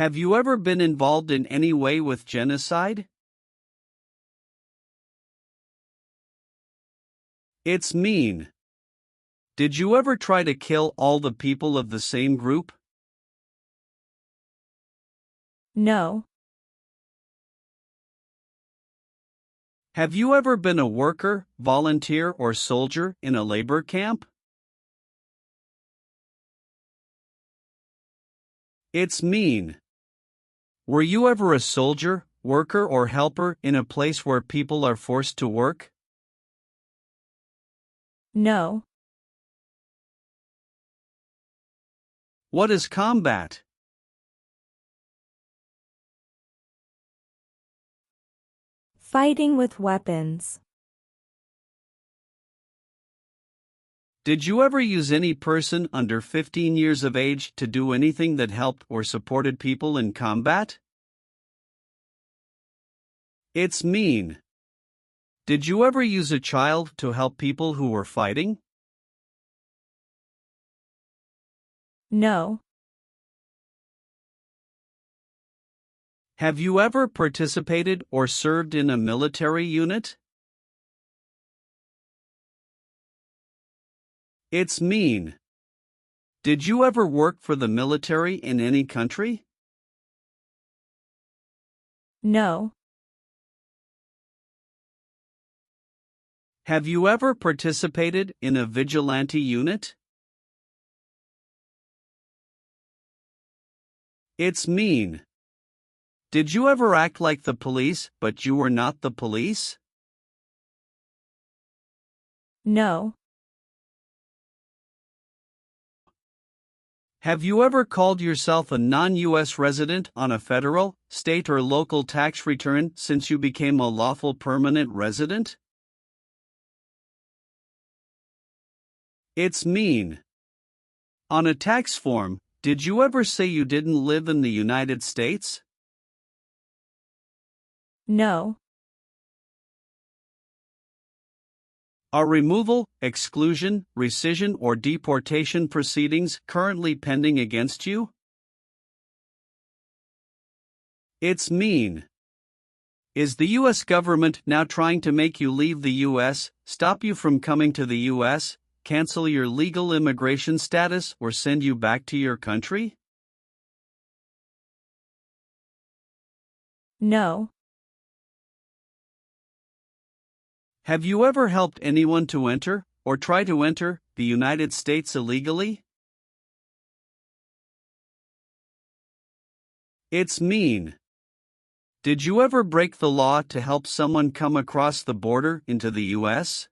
Have you ever been involved in any way with genocide? It's mean. Did you ever try to kill all the people of the same group? No. Have you ever been a worker, volunteer, or soldier in a labor camp? It's mean. Were you ever a soldier, worker, or helper in a place where people are forced to work? No. What is combat? Fighting with weapons. Did you ever use any person under 15 years of age to do anything that helped or supported people in combat? It's mean. Did you ever use a child to help people who were fighting? No. Have you ever participated or served in a military unit? It's mean. Did you ever work for the military in any country? No. Have you ever participated in a vigilante unit? It's mean. Did you ever act like the police, but you were not the police? No. Have you ever called yourself a non-U.S. resident on a federal, state, or local tax return since you became a lawful permanent resident? It's mean. On a tax form, did you ever say you didn't live in the United States? No. Are removal, exclusion, rescission, or deportation proceedings currently pending against you? It's mean. Is the U.S. government now trying to make you leave the U.S., stop you from coming to the U.S., cancel your legal immigration status, or send you back to your country? No. Have you ever helped anyone to enter, or try to enter, the United States illegally? It's mean. Did you ever break the law to help someone come across the border into the U.S.?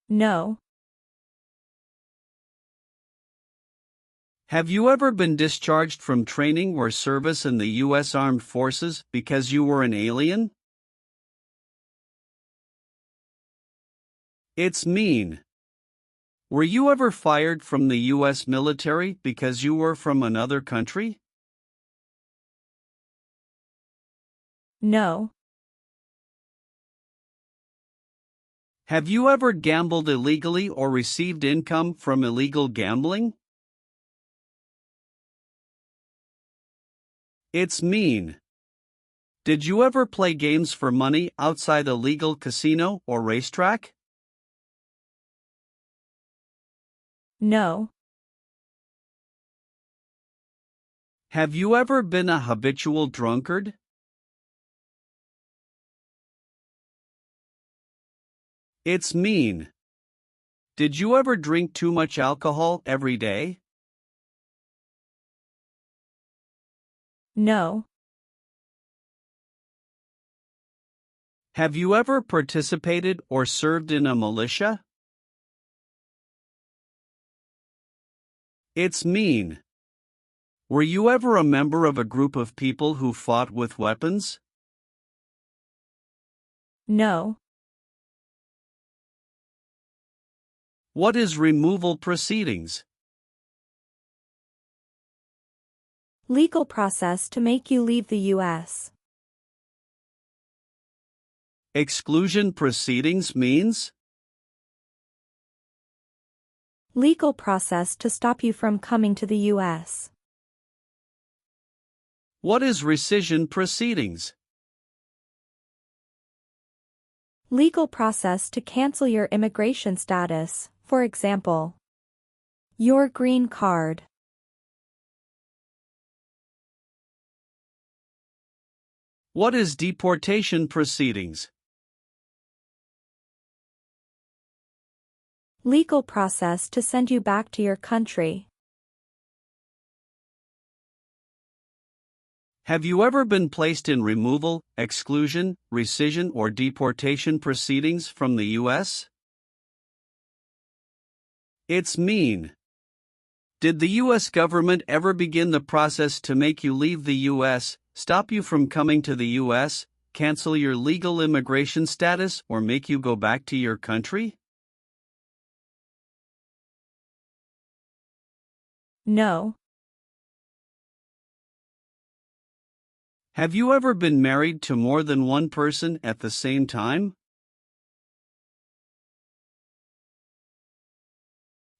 No. Have you ever been discharged from training or service in the U.S. Armed Forces because you were an alien? It's mean. Were you ever fired from the U.S. military because you were from another country? No. Have you ever gambled illegally or received income from illegal gambling? It's mean. Did you ever play games for money outside a legal casino or racetrack? No. Have you ever been a habitual drunkard? It's mean. Did you ever drink too much alcohol every day? No. Have you ever participated or served in a militia? It's mean. Were you ever a member of a group of people who fought with weapons? No. What is removal proceedings? Legal process to make you leave the U.S. Exclusion proceedings means? Legal process to stop you from coming to the U.S. What is rescission proceedings? Legal process to cancel your immigration status, for example, your green card. What is deportation proceedings? Legal process to send you back to your country. Have you ever been placed in removal, exclusion, rescission, or deportation proceedings from the U.S.? It's mean. Did the U.S. government ever begin the process to make you leave the U.S., stop you from coming to the U.S., cancel your legal immigration status, or make you go back to your country? No. Have you ever been married to more than one person at the same time?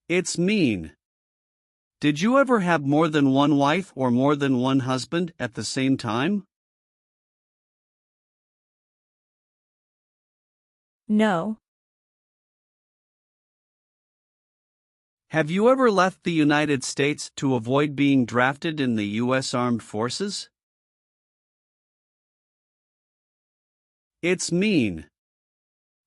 It's mean. Did you ever have more than one wife or more than one husband at the same time? No. Have you ever left the United States to avoid being drafted in the U.S. Armed Forces? It's mean.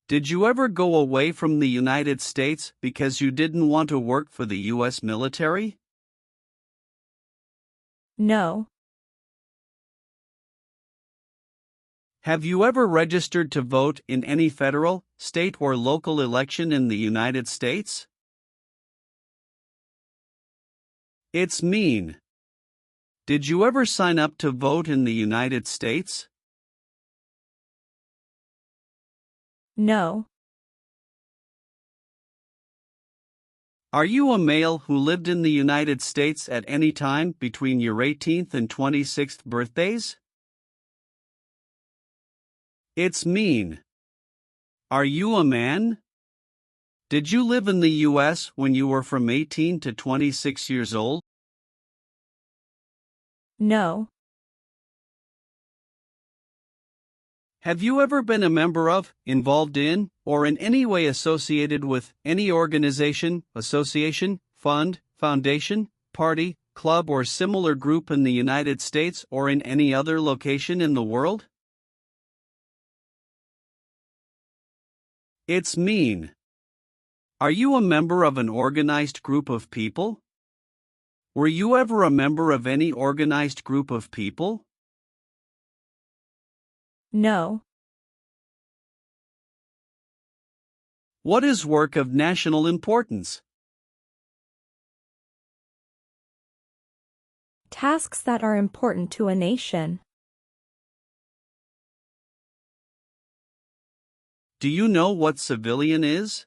Did you ever go away from the United States because you didn't want to work for the U.S. military? No. Have you ever registered to vote in any federal, state, or local election in the United States? It's mean. Did you ever sign up to vote in the United States? No. Are you a male who lived in the United States at any time between your 18th and 26th birthdays? It's mean. Are you a man? Did you live in the U.S. when you were from 18 to 26 years old? No. Have you ever been a member of, involved in, or in any way associated with any organization, association, fund, foundation, party, club, or similar group in the United States or in any other location in the world? It's mean. Are you a member of an organized group of people? Were you ever a member of any organized group of people? No. What is work of national importance? Tasks that are important to a nation. Do you know what civilian is?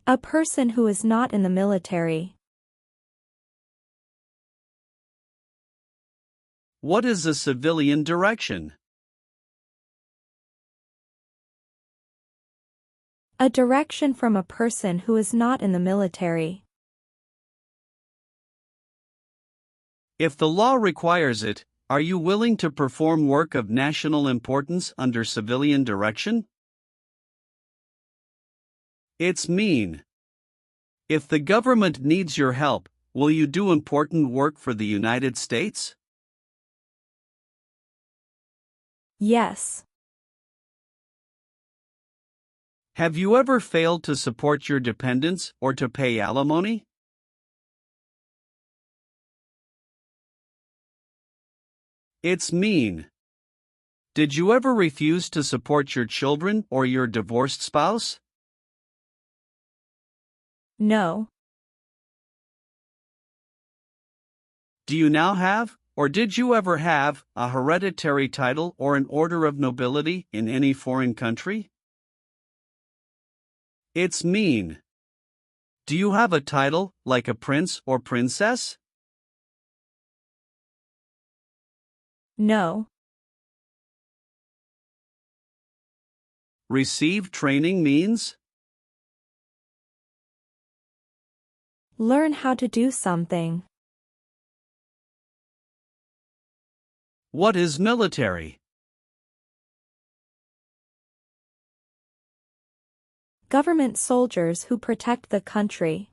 A person who is not in the military. What is a civilian direction? A direction from a person who is not in the military. If the law requires it, are you willing to perform work of national importance under civilian direction? It's mean. If the government needs your help, will you do important work for the United States? Yes. Have you ever failed to support your dependents or to pay alimony? It's mean. Did you ever refuse to support your children or your divorced spouse? No. Do you now have, or did you ever have, a hereditary title or an order of nobility in any foreign country? It's mean. Do you have a title, like a prince or princess? No. Receive training means? Learn how to do something. What is military? Government soldiers who protect the country.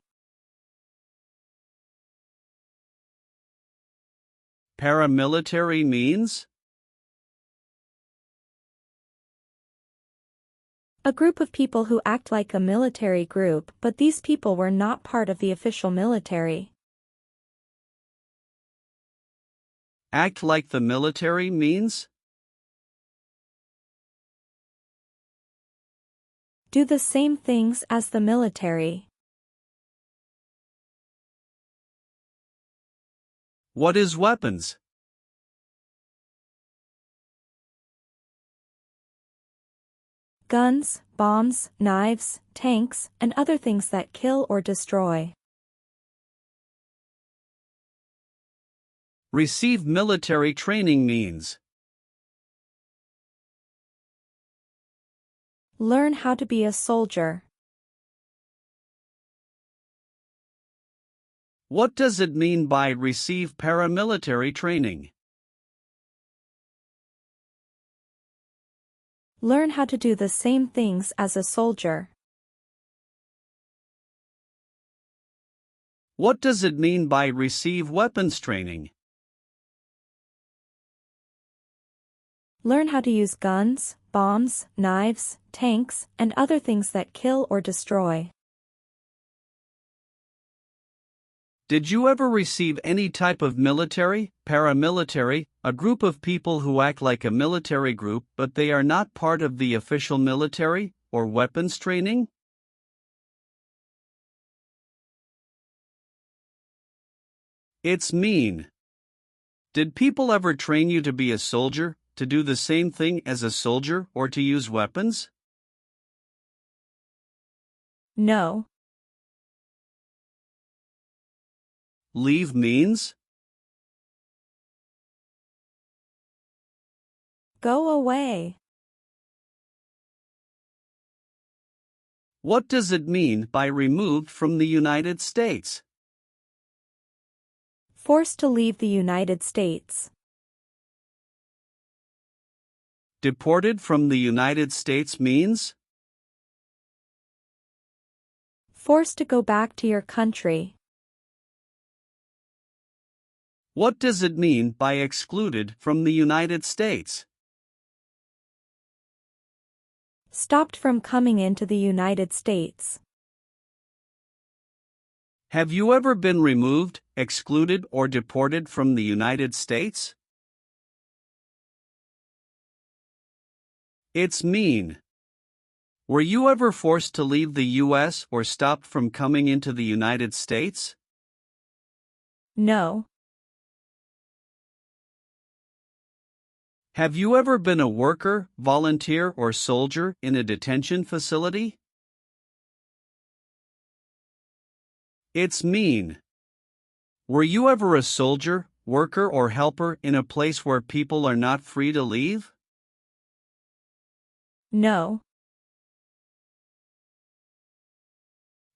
Paramilitary means? A group of people who act like a military group, but these people were not part of the official military. Act like the military means? Do the same things as the military. What is weapons? Guns, bombs, knives, tanks, and other things that kill or destroy. Receive military training means? Learn how to be a soldier. What does it mean by receive paramilitary training? Learn how to do the same things as a soldier. What does it mean by receive weapons training? Learn how to use guns, bombs, knives, tanks, and other things that kill or destroy. Did you ever receive any type of military, paramilitary, a group of people who act like a military group but they are not part of the official military, or weapons training? It's mean. Did people ever train you to be a soldier, to do the same thing as a soldier, or to use weapons? No. Leave means? Go away. What does it mean by removed from the United States? Forced to leave the United States. Deported from the United States means? Forced to go back to your country. What does it mean by excluded from the United States? Stopped from coming into the United States. Have you ever been removed, excluded, or deported from the United States? It's mean. Were you ever forced to leave the U.S. or stopped from coming into the United States? No. Have you ever been a worker, volunteer, or soldier in a detention facility? It's mean. Were you ever a soldier, worker, or helper in a place where people are not free to leave? No.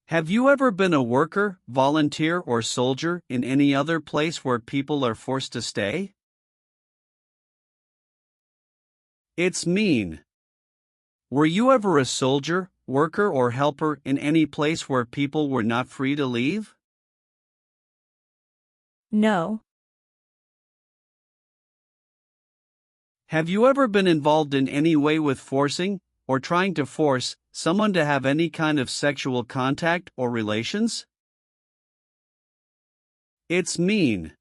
Have you ever been a worker, volunteer, or soldier in any other place where people are forced to stay? It's mean. Were you ever a soldier, worker, or helper in any place where people were not free to leave? No. Have you ever been involved in any way with forcing, or trying to force, someone to have any kind of sexual contact or relations? It's mean.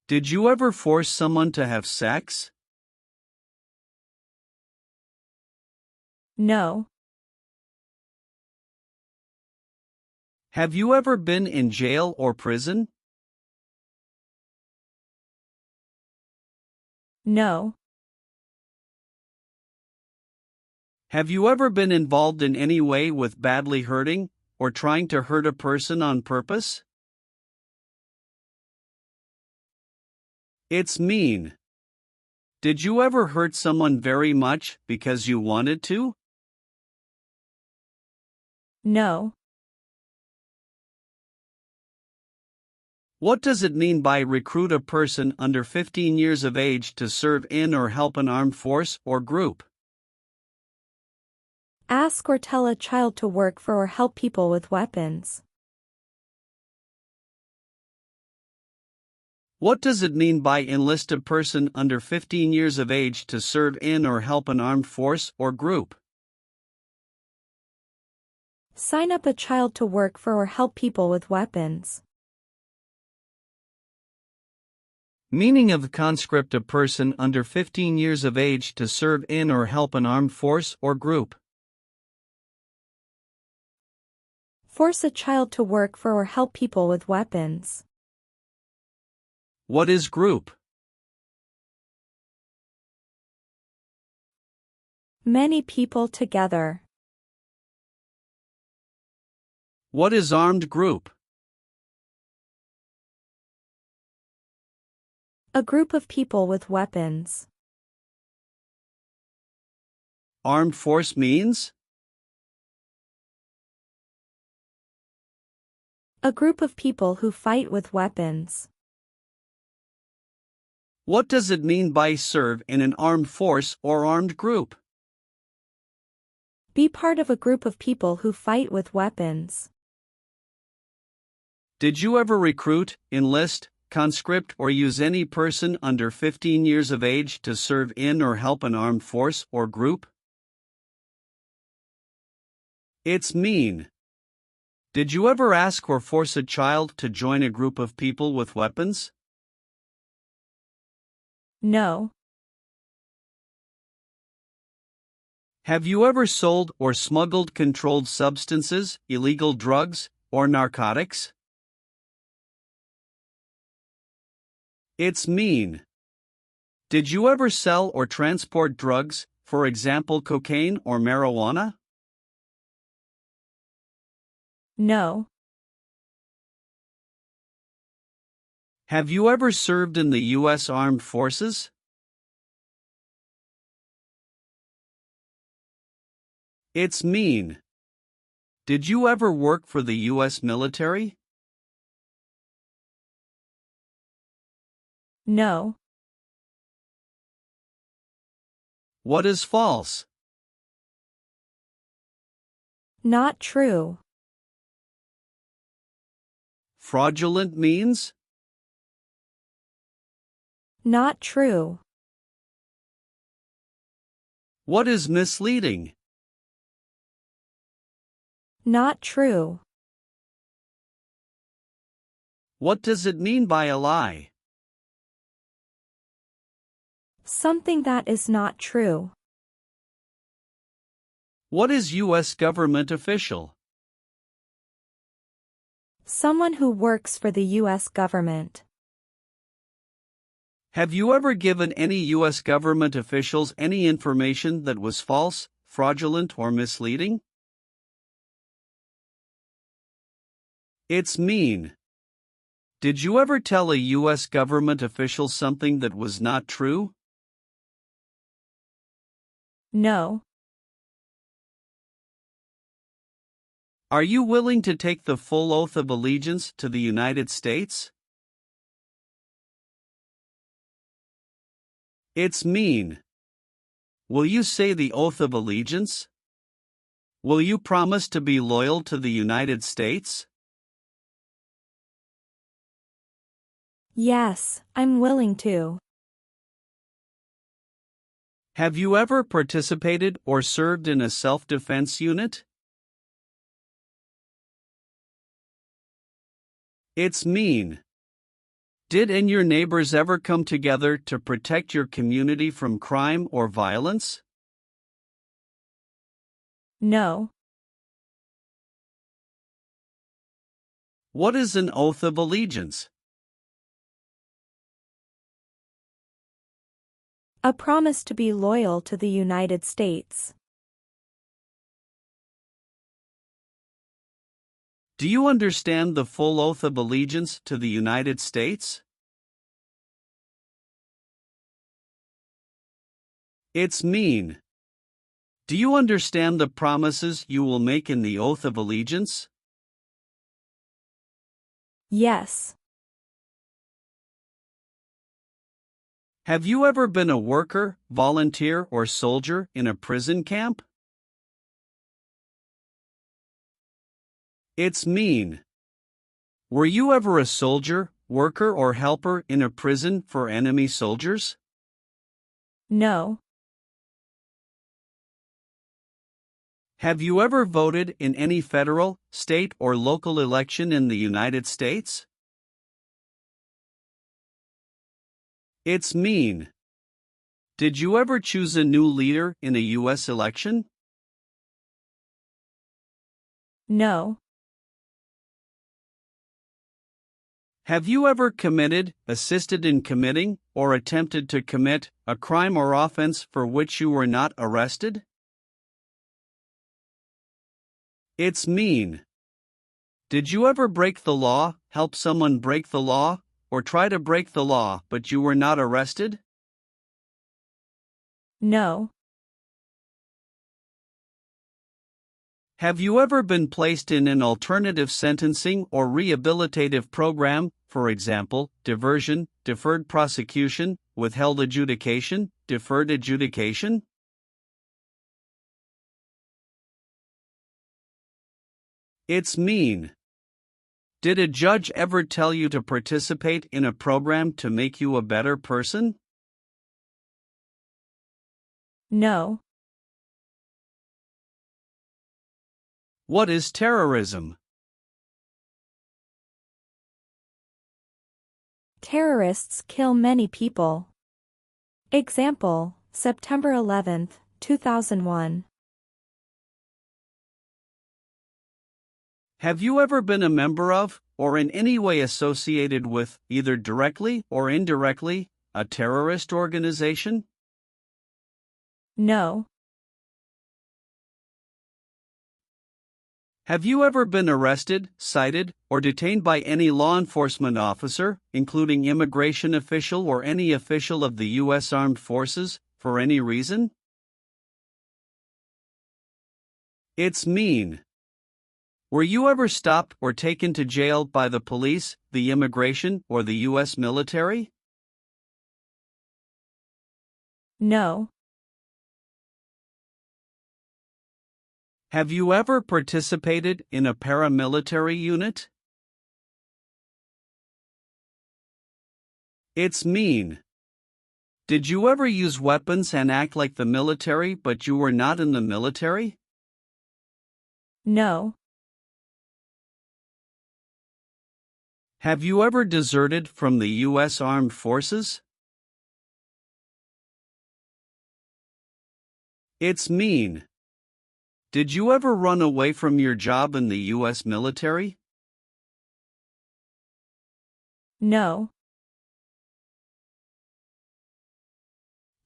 Did you ever force someone to have sex? No. Have you ever been in jail or prison? No. Have you ever been involved in any way with badly hurting, or trying to hurt a person on purpose? It's mean. Did you ever hurt someone very much because you wanted to? No. What does it mean by recruit a person under 15 years of age to serve in or help an armed force or group? Ask or tell a child to work for or help people with weapons. What does it mean by enlist a person under 15 years of age to serve in or help an armed force or group? Sign up a child to work for or help people with weapons. Meaning of the conscript: a person under 15 years of age to serve in or help an armed force or group. Force a child to work for or help people with weapons. What is group? Many people together. What is armed group? A group of people with weapons. Armed force means? A group of people who fight with weapons. What does it mean by serve in an armed force or armed group? Be part of a group of people who fight with weapons. Did you ever recruit, enlist, conscript, or use any person under 15 years of age to serve in or help an armed force or group? It's mean. Did you ever ask or force a child to join a group of people with weapons? No. Have you ever sold or smuggled controlled substances, illegal drugs, or narcotics? It's mean. Did you ever sell or transport drugs, for example cocaine or marijuana? No. Have you ever served in the U.S. Armed Forces? It's mean. Did you ever work for the U.S. military? No. What is false? Not true. Fraudulent means? Not true. What is misleading? Not true. What does it mean by a lie? Something that is not true. What is U.S. government official? Someone who works for the U.S. government. Have you ever given any U.S. government officials any information that was false, fraudulent, or misleading? It's mean. Did you ever tell a U.S. government official something that was not true? No. Are you willing to take the full oath of allegiance to the United States? It's mean. Will you say the oath of allegiance? Will you promise to be loyal to the United States? Yes, I'm willing to. Have you ever participated or served in a self-defense unit? It's mean. Did and your neighbors ever come together to protect your community from crime or violence? No. What is an oath of allegiance? A promise to be loyal to the United States. Do you understand the full oath of allegiance to the United States? It's mean. Do you understand the promises you will make in the oath of allegiance? Yes. Have you ever been a worker, volunteer, or soldier in a prison camp? It's mean. Were you ever a soldier, worker, or helper in a prison for enemy soldiers? No. Have you ever voted in any federal, state, or local election in the United States? It's mean. Did you ever choose a new leader in a U.S. election? No. Have you ever committed, assisted in committing, or attempted to commit a crime or offense for which you were not arrested? It's mean. Did you ever break the law, help someone break the law, or try to break the law but you were not arrested? No. Have you ever been placed in an alternative sentencing or rehabilitative program, for example, diversion, deferred prosecution, withheld adjudication, deferred adjudication? It's mean. Did a judge ever tell you to participate in a program to make you a better person? No. What is terrorism? Terrorists kill many people. Example, September 11, 2001. Have you ever been a member of, or in any way associated with, either directly or indirectly, a terrorist organization? No. Have you ever been arrested, cited, or detained by any law enforcement officer, including immigration official or any official of the U.S. Armed Forces, for any reason? It's mean. Were you ever stopped or taken to jail by the police, the immigration, or the U.S. military? No. Have you ever participated in a paramilitary unit? It's mean. Did you ever use weapons and act like the military but you were not in the military? No. Have you ever deserted from the U.S. Armed Forces? It's mean. Did you ever run away from your job in the U.S. military? No.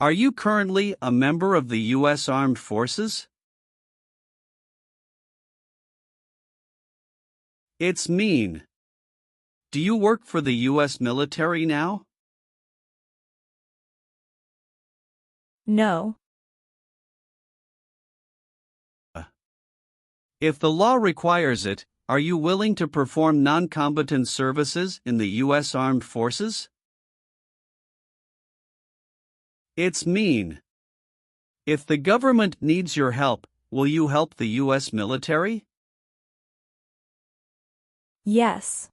Are you currently a member of the U.S. Armed Forces? It's mean. Do you work for the U.S. military now? No. If the law requires it, are you willing to perform non-combatant services in the U.S. Armed Forces? It's mean. If the government needs your help, will you help the U.S. military? Yes.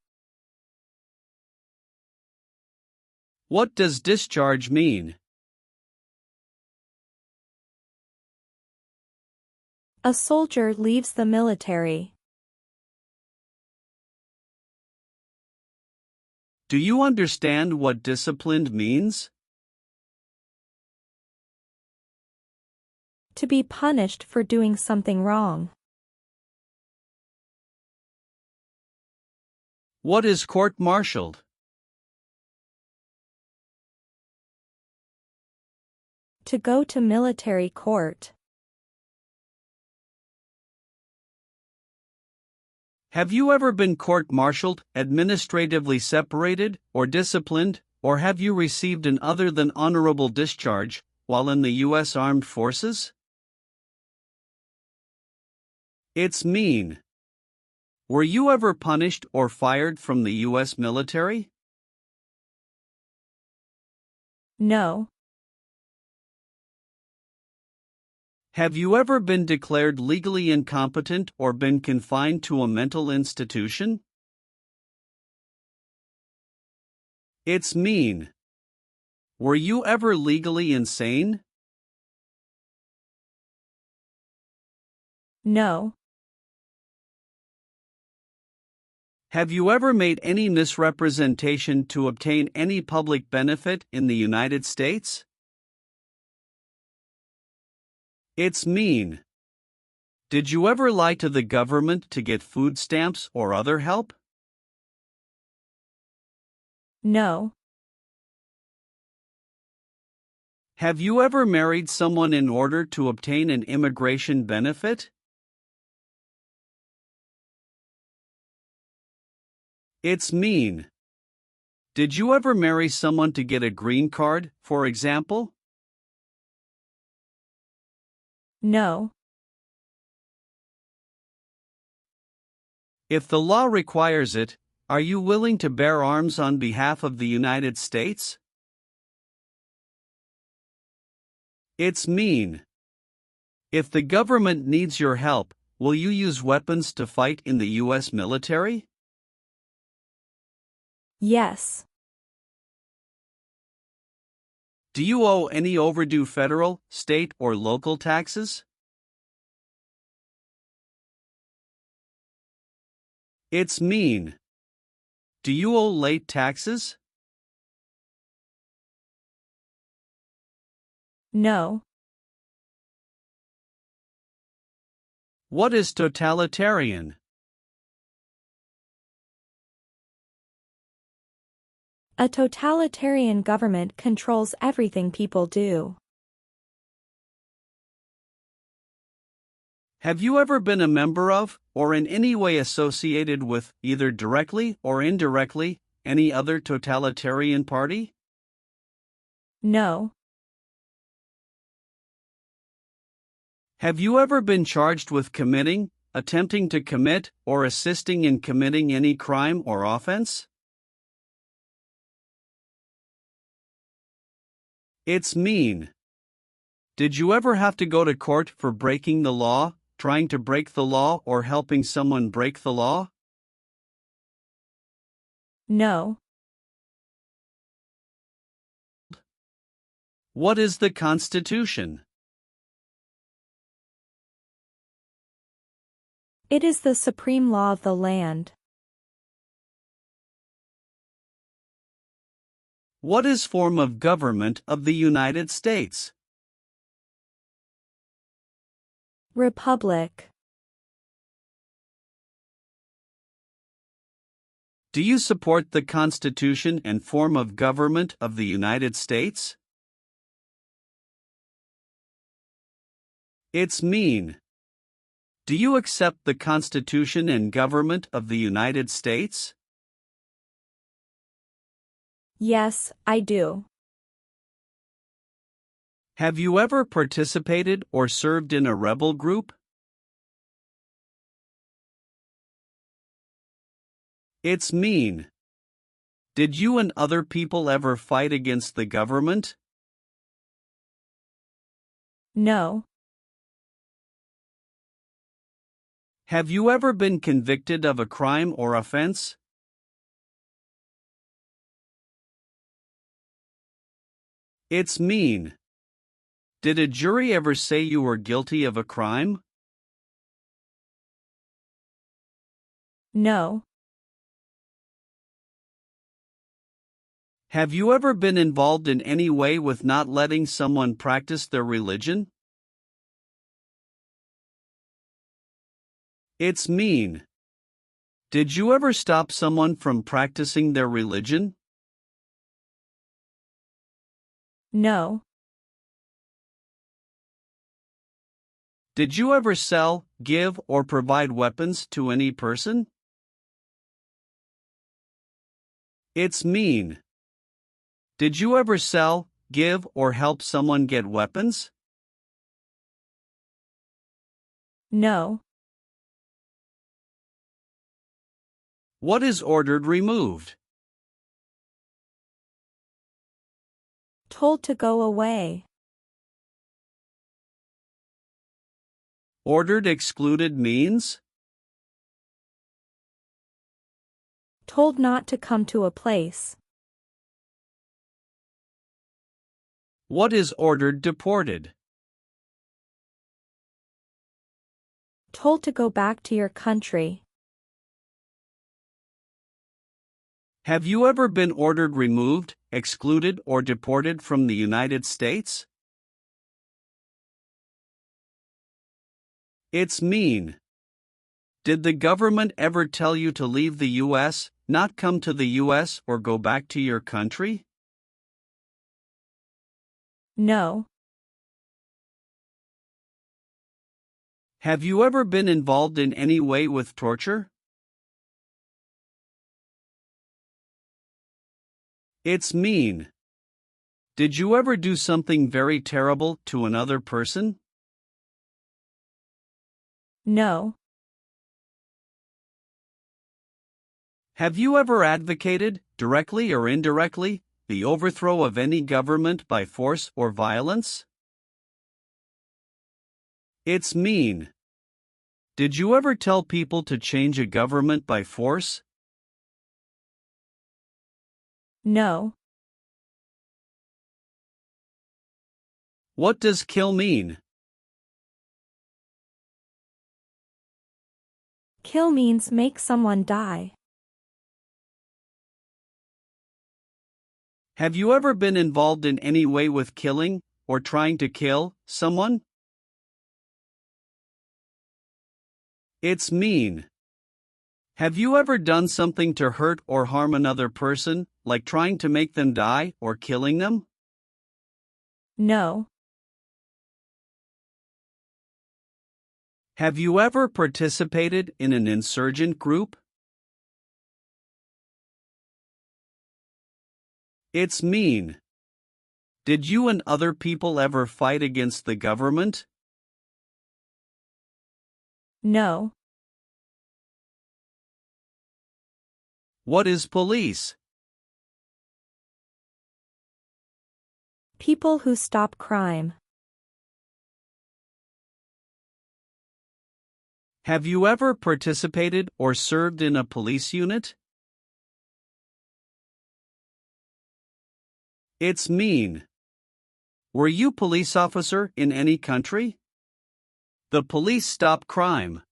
What does discharge mean? A soldier leaves the military. Do you understand what disciplined means? To be punished for doing something wrong. What is court-martialed? To go to military court. Have you ever been court-martialed, administratively separated, or disciplined, or have you received an other than honorable discharge while in the U.S. Armed Forces? It's mean. Were you ever punished or fired from the U.S. military? No. Have you ever been declared legally incompetent or been confined to a mental institution? It's mean. Were you ever legally insane? No. Have you ever made any misrepresentation to obtain any public benefit in the United States? It's mean. Did you ever lie to the government to get food stamps or other help? No. Have you ever married someone in order to obtain an immigration benefit? It's mean. Did you ever marry someone to get a green card, for example? No. If the law requires it, are you willing to bear arms on behalf of the United States? It's mean. If the government needs your help, will you use weapons to fight in the U.S. military? Yes. Do you owe any overdue federal, state, or local taxes? It's mean. Do you owe late taxes? No. What is totalitarian? A totalitarian government controls everything people do. Have you ever been a member of, or in any way associated with, either directly or indirectly, any other totalitarian party? No. Have you ever been charged with committing, attempting to commit, or assisting in committing any crime or offense? It's mean. Did you ever have to go to court for breaking the law, trying to break the law, or helping someone break the law? No. What is the Constitution? It is the supreme law of the land. What is form of government of the United States? Republic. Do you support the Constitution and form of government of the United States? It's mean. Do you accept the Constitution and government of the United States? Yes, I do. Have you ever participated or served in a rebel group? It's mean. Did you and other people ever fight against the government? No. Have you ever been convicted of a crime or offense? It's mean. Did a jury ever say you were guilty of a crime? No. Have you ever been involved in any way with not letting someone practice their religion? It's mean. Did you ever stop someone from practicing their religion? No. Did you ever sell, give, or provide weapons to any person? It's mean. Did you ever sell, give, or help someone get weapons? No. What is ordered removed? Told to go away. Ordered excluded means? Told not to come to a place. What is ordered deported? Told to go back to your country. Have you ever been ordered removed, excluded, or deported from the United States? It's mean. Did the government ever tell you to leave the U.S., not come to the U.S., or go back to your country? No. Have you ever been involved in any way with torture? It's mean. Did you ever do something very terrible to another person? No. Have you ever advocated, directly or indirectly, the overthrow of any government by force or violence? It's mean. Did you ever tell people to change a government by force? No. What does kill mean? Kill means make someone die. Have you ever been involved in any way with killing, or trying to kill, someone? It's mean. Have you ever done something to hurt or harm another person, like trying to make them die or killing them? No. Have you ever participated in an insurgent group? It's mean. Did you and other people ever fight against the government? No. What is police? People who stop crime. Have you ever participated or served in a police unit? It's mean. Were you police officer in any country? The police stop crime.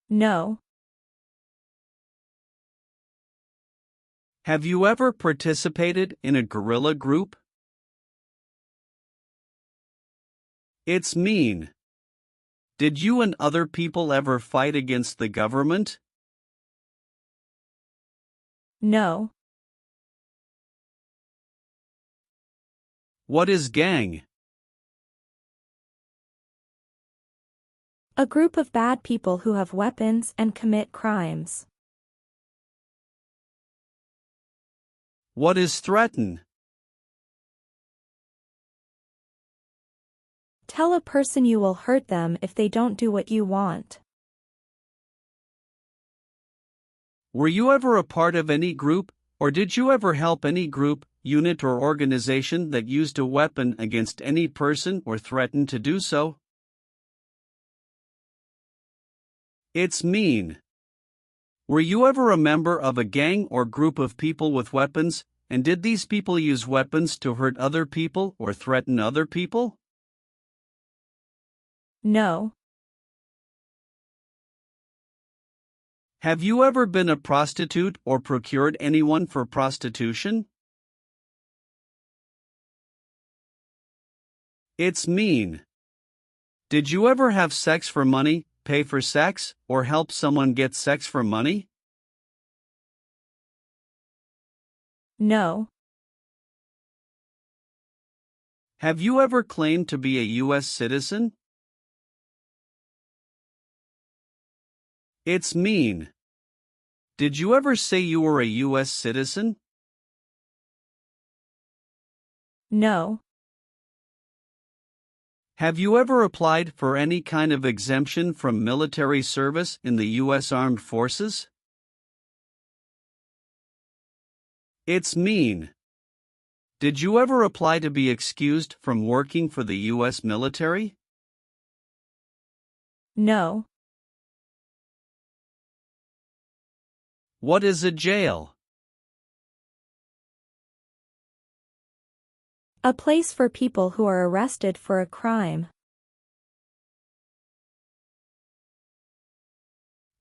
No. Have you ever participated in a guerrilla group? It's mean. Did you and other people ever fight against the government? No. What is gang? A group of bad people who have weapons and commit crimes. What is threaten? Tell a person you will hurt them if they don't do what you want. Were you ever a part of any group, or did you ever help any group, unit or organization that used a weapon against any person or threatened to do so? It's mean. Were you ever a member of a gang or group of people with weapons, and did these people use weapons to hurt other people or threaten other people? No. Have you ever been a prostitute or procured anyone for prostitution? It's mean. Did you ever have sex for money, pay for sex, or help someone get sex for money? No. Have you ever claimed to be a U.S. citizen? It's mean. Did you ever say you were a U.S. citizen? No. Have you ever applied for any kind of exemption from military service in the U.S. Armed Forces? It's mean. Did you ever apply to be excused from working for the U.S. military? No. What is a jail? A place for people who are arrested for a crime.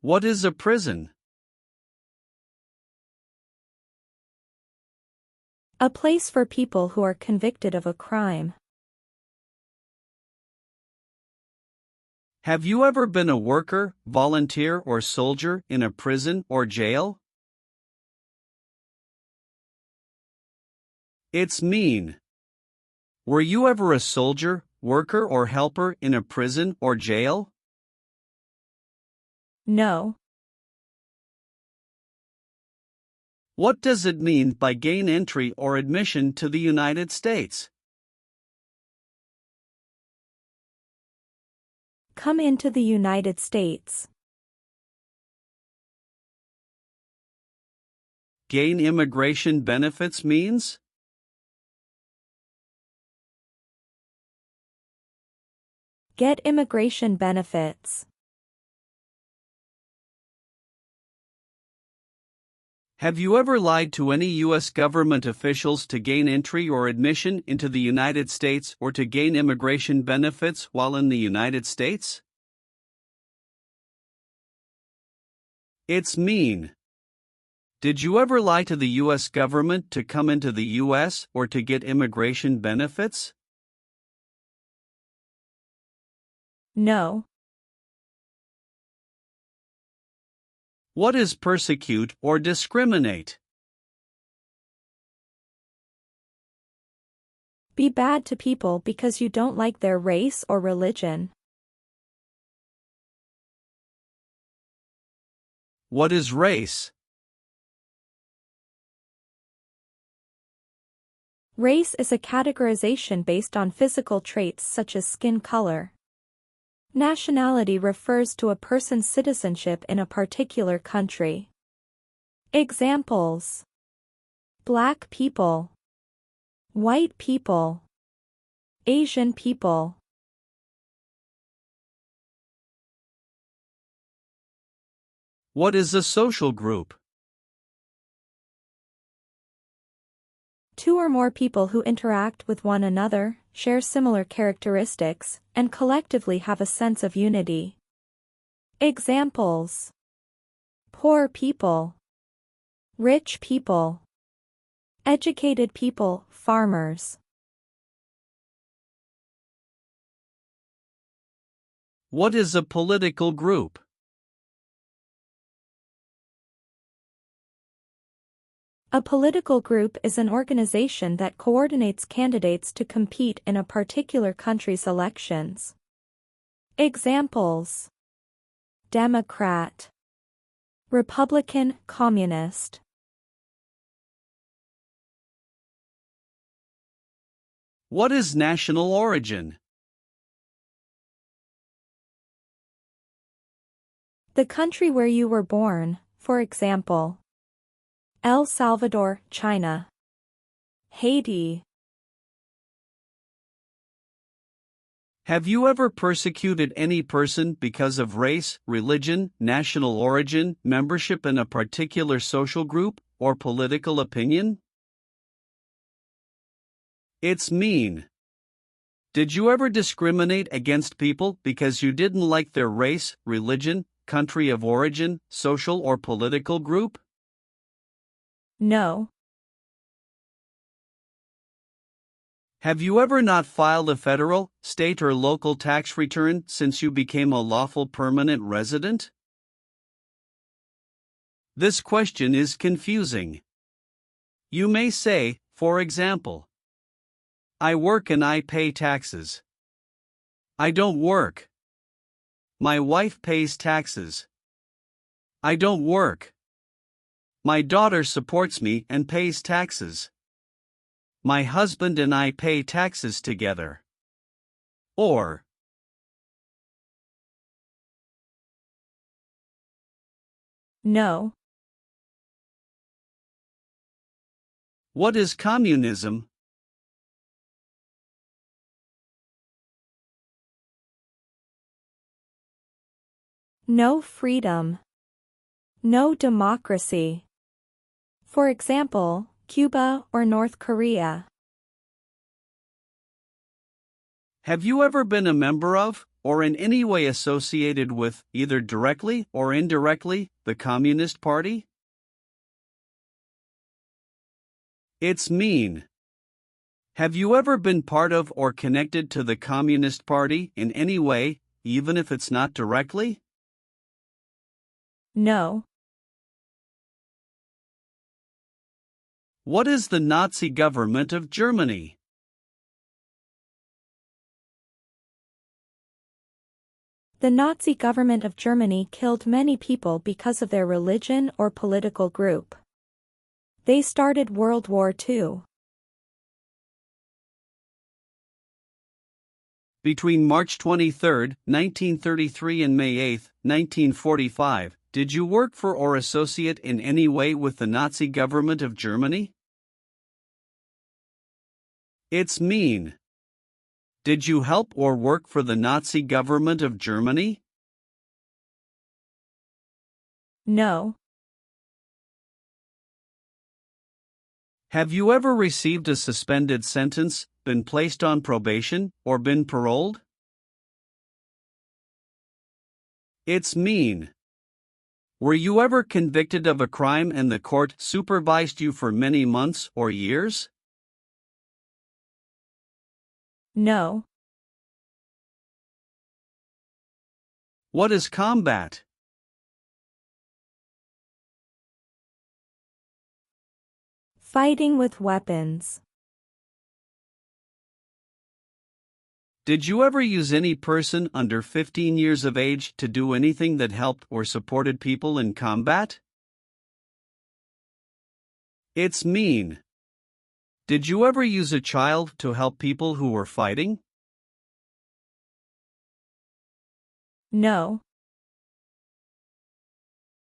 What is a prison? A place for people who are convicted of a crime. Have you ever been a worker, volunteer, or soldier in a prison or jail? It's mean. Were you ever a soldier, worker, or helper in a prison or jail? No. What does it mean by gain entry or admission to the United States? Come into the United States. Gain immigration benefits means? Get immigration benefits. Have you ever lied to any U.S. government officials to gain entry or admission into the United States or to gain immigration benefits while in the United States? It's mean. Did you ever lie to the U.S. government to come into the U.S. or to get immigration benefits? No. What is persecute or discriminate? Be bad to people because you don't like their race or religion. What is race? Race is a categorization based on physical traits such as skin color. Nationality refers to a person's citizenship in a particular country. Examples: Black people, white people, Asian people. What is a social group? Two or more people who interact with one another, share similar characteristics, and collectively have a sense of unity. Examples: poor people, rich people, educated people, farmers. What is a political group? A political group is an organization that coordinates candidates to compete in a particular country's elections. Examples: Democrat, Republican, Communist. What is national origin? The country where you were born, for example, El Salvador, China, Haiti. Have you ever persecuted any person because of race, religion, national origin, membership in a particular social group, or political opinion? It's mean. Did you ever discriminate against people because you didn't like their race, religion, country of origin, social or political group? No. Have you ever not filed a federal, state or local tax return since you became a lawful permanent resident? This question is confusing. You may say, for example, I work and I pay taxes. I don't work. My wife pays taxes. I don't work. My daughter supports me and pays taxes. My husband and I pay taxes together. Or, No. What is communism? No freedom. No democracy. For example, Cuba or North Korea. Have you ever been a member of, or in any way associated with, either directly or indirectly, the Communist Party? It's mean. Have you ever been part of or connected to the Communist Party in any way, even if it's not directly? No. What is the Nazi government of Germany? The Nazi government of Germany killed many people because of their religion or political group. They started World War II. Between March 23, 1933 and May 8, 1945, did you work for or associate in any way with the Nazi government of Germany? It's mean. Did you help or work for the Nazi government of Germany? No. Have you ever received a suspended sentence, been placed on probation, or been paroled? It's mean. Were you ever convicted of a crime and the court supervised you for many months or years? No. What is combat? Fighting with weapons. Did you ever use any person under 15 years of age to do anything that helped or supported people in combat? It's mean. Did you ever use a child to help people who were fighting? No.